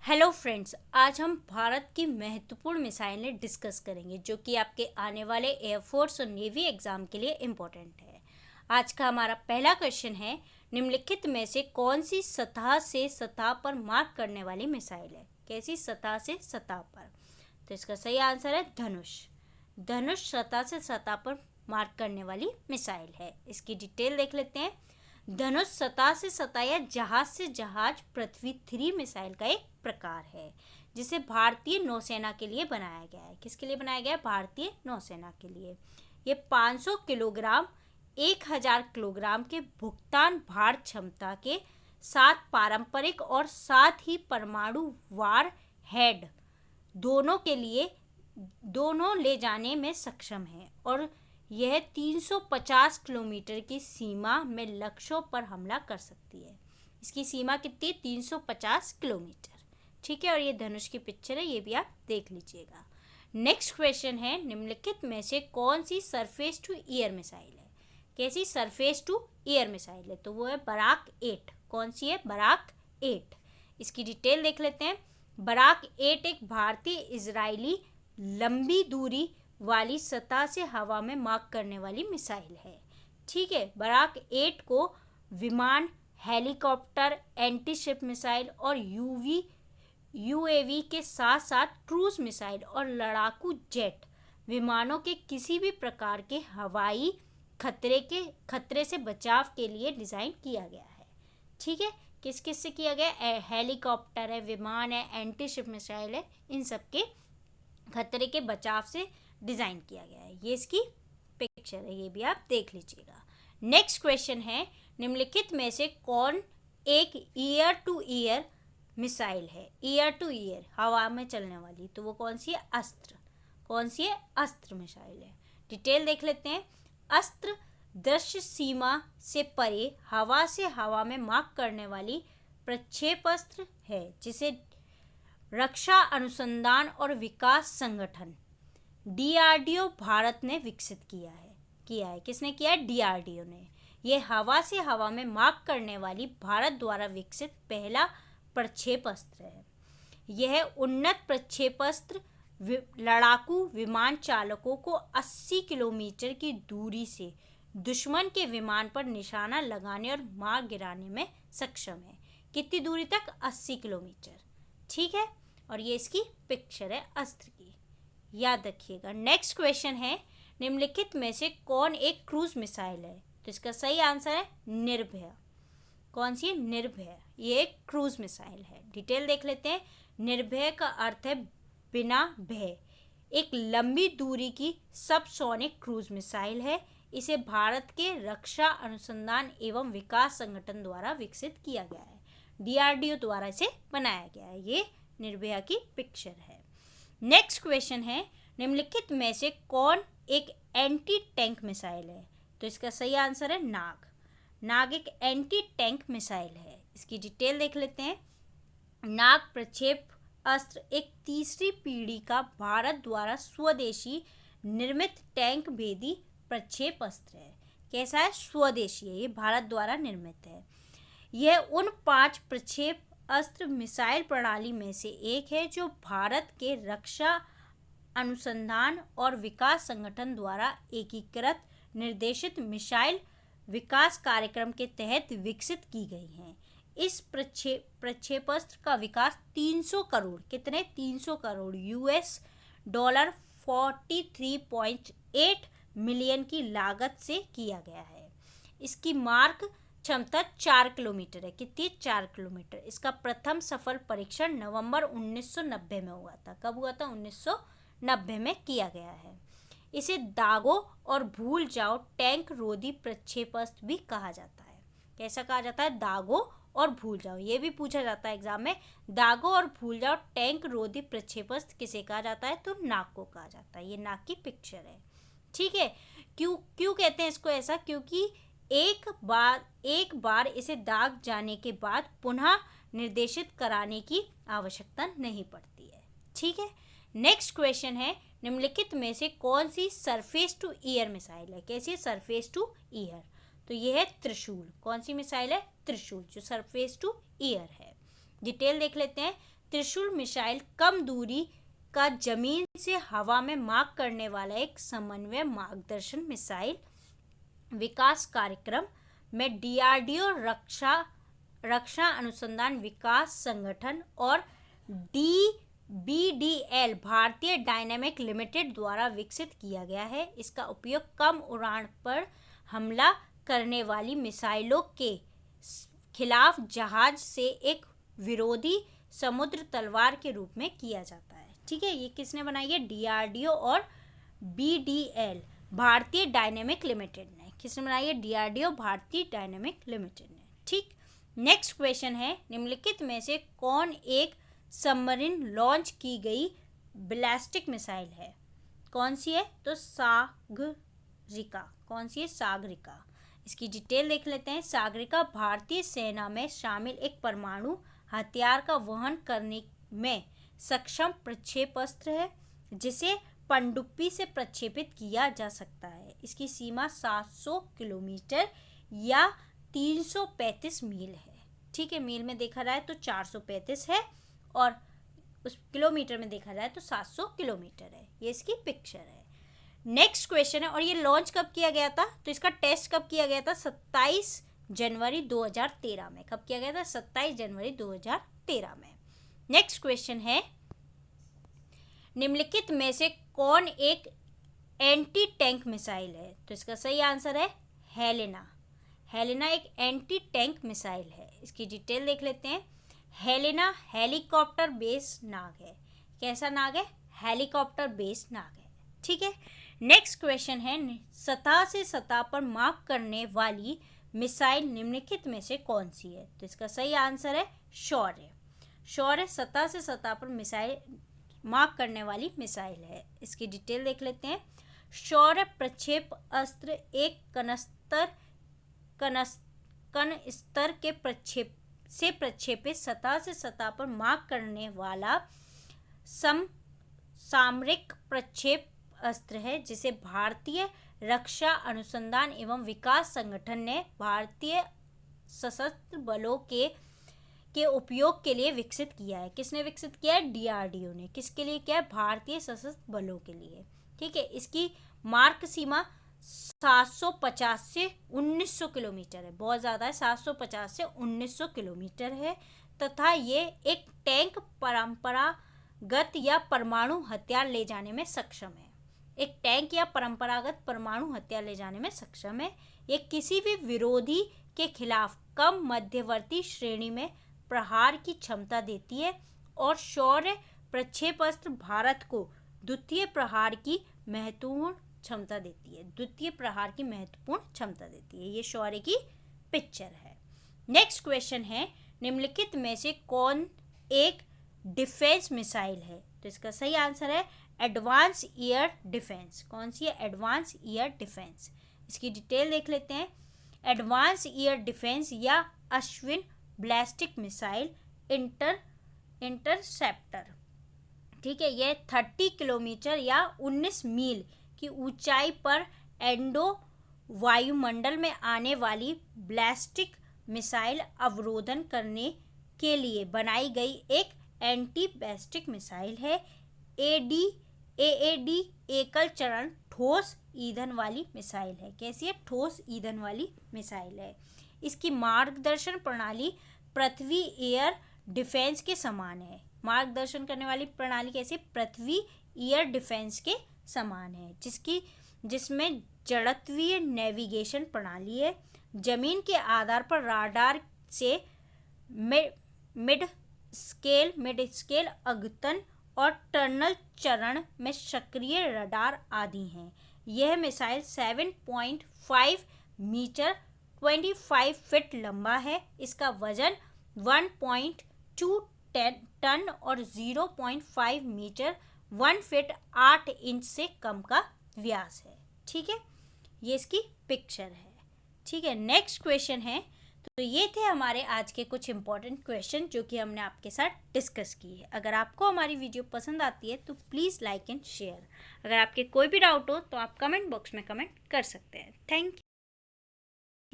Hello friends, आज हम भारत की महत्वपूर्ण मिसाइलें डिस्कस करेंगे जो कि आपके आने वाले एयरफोर्स और नेवी एग्जाम के लिए इम्पोर्टेंट है। आज का हमारा पहला क्वेश्चन है, निम्नलिखित में से कौन सी सतह से सतह पर मार्क करने वाली मिसाइल है? कैसी सतह से सतह पर? तो इसका सही आंसर है धनुष। धनुष सतह से सतह पर मार्क करने वाली मिसाइल है। इसकी डिटेल देख लेते हैं। धनुष सतह से सतह या जहाज से जहाज पृथ्वी 3 मिसाइल का एक प्रकार है जिसे भारतीय नौसेना के लिए बनाया गया है। किसके लिए बनाया गया है? भारतीय नौसेना के लिए। ये 500 किलोग्राम 1000 किलोग्राम के भुगतान भार क्षमता के साथ पारंपरिक और साथ ही परमाणु वार हेड दोनों ले जाने में सक्षम है और यह 350 किलोमीटर की सीमा में लक्ष्यों पर हमला कर सकती है। इसकी सीमा कितनी? 350 किलोमीटर। ठीक है, और ये धनुष की पिक्चर है, ये भी आप देख लीजिएगा। नेक्स्ट क्वेश्चन है, निम्नलिखित में से कौन सी सरफेस टू एयर मिसाइल है? कैसी सरफेस टू एयर मिसाइल है? तो वो है बराक 8। कौन सी है? बराक 8। इसकी डिटेल देख लेते हैं। बराक 8 एक भारतीय इजरायली लंबी दूरी वाली सतह से हवा में मार्क करने वाली मिसाइल है। ठीक है, बराक 8 को विमान, हेलीकॉप्टर, एंटीशिप मिसाइल और यूएवी के साथ साथ क्रूज मिसाइल और लड़ाकू जेट विमानों के किसी भी प्रकार के हवाई खतरे से बचाव के लिए डिज़ाइन किया गया है। ठीक है, किस किस से किया गया? हेलीकॉप्टर है, विमान है, एंटीशिप मिसाइल है, इन सब के खतरे के बचाव से डिज़ाइन किया गया है। ये इसकी पिक्चर है, ये भी आप देख लीजिएगा। नेक्स्ट क्वेश्चन है, निम्नलिखित में से कौन एक ईयर टू ईयर मिसाइल है? ईयर टू ईयर, हवा में चलने वाली, तो वो कौन सी है? अस्त्र। कौन सी है? अस्त्र मिसाइल है। डिटेल देख लेते हैं। अस्त्र दृश्य सीमा से परे हवा से हवा में मार्क करने वाली प्रक्षेपास्त्र है जिसे रक्षा अनुसंधान और विकास संगठन डीआरडीओ भारत ने विकसित किया है। किसने किया है? डीआरडीओ ने। यह हवा से हवा में मार्क करने वाली भारत द्वारा विकसित पहला प्रक्षेपास्त्र है। यह उन्नत प्रक्षेपास्त्र लड़ाकू विमान चालकों को 80 किलोमीटर की दूरी से दुश्मन के विमान पर निशाना लगाने और मार गिराने में सक्षम है। कितनी दूरी तक? 80 किलोमीटर। ठीक है, और ये इसकी पिक्चर है अस्त्र की, याद रखिएगा। नेक्स्ट क्वेश्चन है, निम्नलिखित में से कौन एक क्रूज मिसाइल है? तो इसका सही आंसर है निर्भया। कौन सी है? निर्भया। ये एक क्रूज मिसाइल है। डिटेल देख लेते हैं। निर्भय का अर्थ है बिना भय। एक लंबी दूरी की सबसोनिक क्रूज मिसाइल है। इसे भारत के रक्षा अनुसंधान एवं विकास संगठन द्वारा विकसित किया गया है। डीआरडीओ द्वारा इसे बनाया गया है। ये निर्भया की पिक्चर है। नेक्स्ट क्वेश्चन है, निम्नलिखित में से कौन एक एंटी टैंक मिसाइल है? तो इसका सही आंसर है नाग। नाग एक एंटी टैंक मिसाइल है। इसकी डिटेल देख लेते हैं। नाग प्रक्षेप अस्त्र एक तीसरी पीढ़ी का भारत द्वारा स्वदेशी निर्मित टैंक भेदी प्रक्षेप अस्त्र है। कैसा है? स्वदेशी है, ये भारत द्वारा निर्मित है। यह उन 5 प्रक्षेप अस्त्र मिसाइल प्रणाली में से एक है जो भारत के रक्षा अनुसंधान और विकास संगठन द्वारा एकीकृत निर्देशित मिसाइल विकास कार्यक्रम के तहत विकसित की गई हैं। इस प्रक्षेपास्त्र का विकास 300 करोड़, कितने? 300 करोड़ यूएस डॉलर 43.8 मिलियन की लागत से किया गया है। इसकी मार्क क्षमता 4 किलोमीटर है। कितनी? 4 किलोमीटर। इसका प्रथम सफल परीक्षण नवंबर 1990 में हुआ था। कब हुआ था? 1990 में किया गया है। इसे दागो और भूल जाओ टैंक रोधी प्रक्षेपास्त्र भी कहा जाता है। कैसा कहा जाता है? दागो और भूल जाओ। ये भी पूछा जाता है एग्जाम में। दागो और भूल जाओ टैंक रोधी प्रक्षेपास्त्र किसे कहा जाता है? तो नाग को कहा जाता है। ये नाग की पिक्चर है। ठीक है, क्यों कहते हैं इसको ऐसा? क्योंकि एक बार इसे दाग जाने के बाद पुनः निर्देशित कराने की आवश्यकता नहीं पड़ती है। ठीक है, नेक्स्ट क्वेश्चन है, निम्नलिखित में से कौन सी सरफेस टू ईयर मिसाइल है? कैसी है? Surface two year. तो ये है त्रिशूल। कौन सी मिसाइल है? त्रिशूल, जो सरफेस टू ईयर है। डिटेल देख लेते हैं। त्रिशूल मिसाइल कम दूरी का जमीन से हवा में मार्क करने वाला एक समन्वय मार्गदर्शन मिसाइल विकास कार्यक्रम में डीआरडीओ रक्षा अनुसंधान विकास संगठन और DBDL भारतीय डायनेमिक लिमिटेड द्वारा विकसित किया गया है। इसका उपयोग कम उड़ान पर हमला करने वाली मिसाइलों के खिलाफ जहाज से एक विरोधी समुद्र तलवार के रूप में किया जाता है। ठीक है, ये किसने बनाई है? डीआरडीओ और BDL भारतीय डायनेमिक लिमिटेड ने। किसने बनाई है? डीआरडीओ भारतीय डायनेमिक लिमिटेड ने। ठीक, नेक्स्ट क्वेश्चन है, निम्नलिखित में से कौन एक सबमरीन लॉन्च की गई बैलिस्टिक मिसाइल है? कौन सी है? तो सागरिका। कौन सी है? सागरिका। इसकी डिटेल देख लेते हैं। सागरिका भारतीय सेना में शामिल एक परमाणु हथियार का वहन करने में सक्षम प्रक्षेपास्त्र है जिसे पनडुब्बी से प्रक्षेपित किया जा सकता है। इसकी सीमा 700 किलोमीटर या 335 मील है। ठीक है, मील में देखा जाए तो 435 है और उस किलोमीटर में देखा जाए तो 700 किलोमीटर है। ये इसकी पिक्चर है। नेक्स्ट क्वेश्चन है, और ये लॉन्च कब किया गया था? तो इसका टेस्ट कब किया गया था? 27 जनवरी 2013 में। कब किया गया था? 27 जनवरी 2013 में। नेक्स्ट क्वेश्चन है, निम्नलिखित में से कौन एक एंटी टैंक मिसाइल है? तो इसका सही आंसर है हेलेना। हेलेना एक एंटी टैंक मिसाइल है। इसकी डिटेल देख लेते हैं। हेलेना हेलीकॉप्टर बेस नाग है। कैसा नाग है? हेलीकॉप्टर बेस नाग है। ठीक है, नेक्स्ट क्वेश्चन है, सतह से सतह पर मार्क करने वाली मिसाइल निम्नलिखित में से कौन सी है? तो इसका सही आंसर है शौर्य। शौर्य सतह से सतह पर मिसाइल मार्क करने वाली मिसाइल है। इसकी डिटेल देख लेते हैं। शौर्य प्रक्षेप अस्त्र एक कण स्तर के प्रक्षेपित सतह से सतह पर मार्क करने वाला सामरिक प्रक्षेप अस्त्र है जिसे भारतीय रक्षा अनुसंधान एवं विकास संगठन ने भारतीय सशस्त्र बलों के उपयोग के लिए विकसित किया है। किसने विकसित किया है? डीआरडीओ ने। किसके लिए किया है? भारतीय सशस्त्र बलों के लिए। ठीक है, इसकी मार्क सीमा 750 से 1900 किलोमीटर है। बहुत ज़्यादा है, 750 से 1900 किलोमीटर है तथा ये एक टैंक परंपरागत या परमाणु हथियार ले जाने में सक्षम है। एक टैंक या परंपरागत परमाणु हथियार ले जाने में सक्षम है। ये किसी भी विरोधी के खिलाफ कम मध्यवर्ती श्रेणी में प्रहार की क्षमता देती है और शौर्य प्रक्षेपास्त्र भारत को द्वितीय प्रहार की महत्वपूर्ण क्षमता देती है। द्वितीय प्रहार की महत्वपूर्ण क्षमता देती है। ये शौर्य की पिक्चर है। नेक्स्ट क्वेश्चन है, निम्नलिखित में से कौन एक डिफेंस मिसाइल है? तो इसका सही आंसर है एडवांस एयर डिफेंस। कौन सी है? Advance air defence. इसकी डिटेल देख लेते हैं। एडवांस एयर डिफेंस या अश्विन बैलिस्टिक मिसाइल इंटरसेप्टर। ठीक है, यह 30 किलोमीटर या 19 मील की ऊंचाई पर एंडो वायुमंडल में आने वाली बैलिस्टिक मिसाइल अवरोधन करने के लिए बनाई गई एक एंटी बैलिस्टिक मिसाइल है। AAD एकल चरण ठोस ईंधन वाली मिसाइल है। कैसी है? ठोस ईंधन वाली मिसाइल है। इसकी मार्गदर्शन प्रणाली पृथ्वी एयर डिफेंस के समान है। मार्गदर्शन करने वाली प्रणाली कैसी? पृथ्वी एयर डिफेंस के समान है, जिसमें जड़त्वीय नेविगेशन प्रणाली है। जमीन के आधार पर राडार से मिड स्केल अद्यतन और टनल चरण में सक्रिय रडार आदि हैं। यह मिसाइल 7.5 मीटर 25 फीट लंबा है। इसका वजन 1.2 टन और 0.5 मीटर 1 फीट 8 इंच से कम का व्यास है। ठीक है, ये इसकी पिक्चर है। ठीक है, नेक्स्ट क्वेश्चन है। तो ये थे हमारे आज के कुछ इंपॉर्टेंट क्वेश्चन जो कि हमने आपके साथ डिस्कस की है। अगर आपको हमारी वीडियो पसंद आती है तो प्लीज़ लाइक एंड शेयर। अगर आपके कोई भी डाउट हो तो आप कमेंट बॉक्स में कमेंट कर सकते हैं। Thank you.